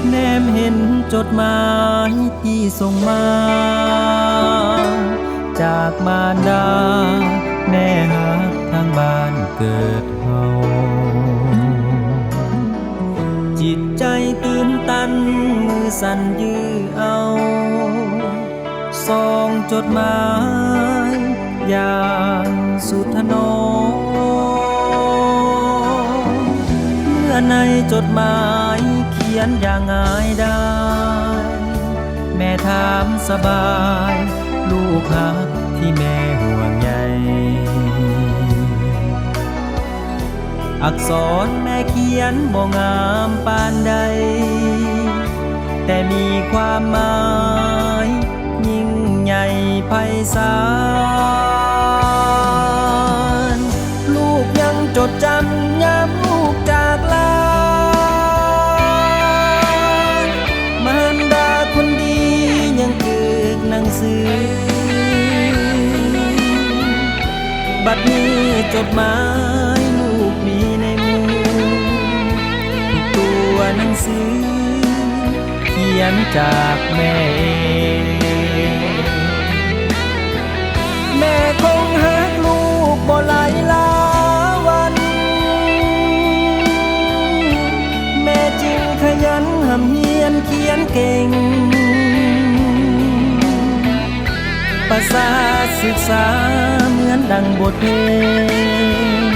แนมเห็นจดหมายที่ส่งมาจากมารดาแม่ฮักทางบ้านเกิดเฮาจิตใจตื่นตันมือสั่นยื้อเอาซองจดหมายอย่างสุดทนอเมื่อในจดหมายเขียนอย่างง่ายได้แม่ถามสบายลูกฮักที่แม่ห่วงใยอักษรแม่เขียนบ่งามปานใดแต่มีความหมายยิ่งใหญ่ไพศาลลูกยังจดจำยามลูกจากลามารดาคนดียังเกิดหนังสือบัดนี้จดหมายลูกมีในมือทุกตัวหนังสือเขียนจากแม่แม่คงหักลูกบ่หลายลาวันแม่จึงขยันหำเฮียนเขียนเก่งภาษาศึกษาเหมือนดังบทเพลง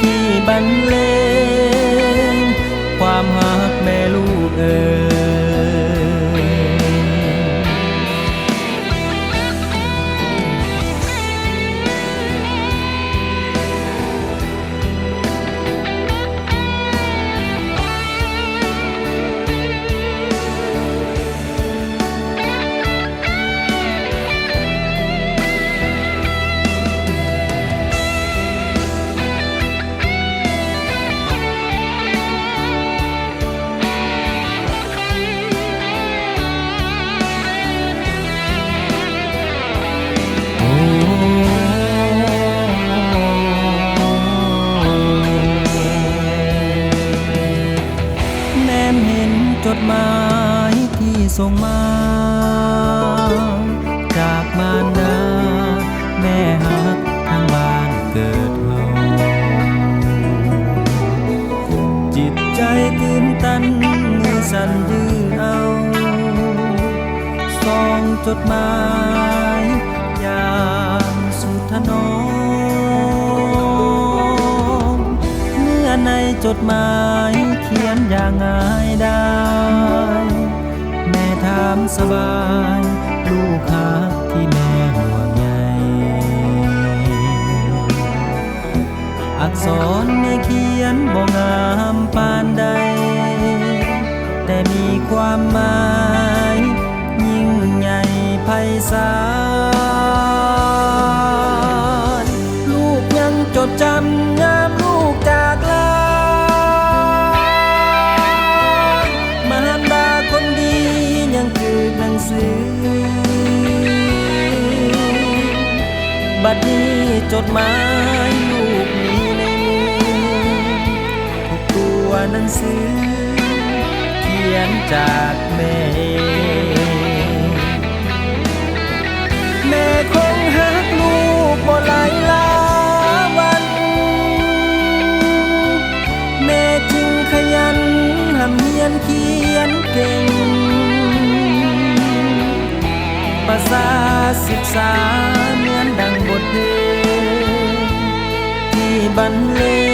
ที่บรรเลงความหักแม่ลูกเอ่ยจดหมายที่ส่งมาจากมารดาแม่ฮักทางบ้านเกิดเฮาจิตใจตื่นตันมือสั่นยื้อเอาซองจดหมายอย่างสุดทนอมเมื่อในจดหมายเขียนอย่างง่ายได้แม่ถามสบายลูกฮักที่แม่ห่วงใยอักษรแม่เขียนบ่งามปานใดแต่มีความหมายยิ่งใหญ่ไพศาลลูกยังจดจำยามลูกจากลามารดาคนดียังคือหนังสือบัดนี้จดหมายลูกมีในมือทุกตัวหนังสือเขียนจากแม่แม่คงหักลูกบ่หลายลาวันแม่จึงขยันหำเฮียนเขียนเก่งภาษาศึกษาเหมือนดังบทเพลงที่บรรเลง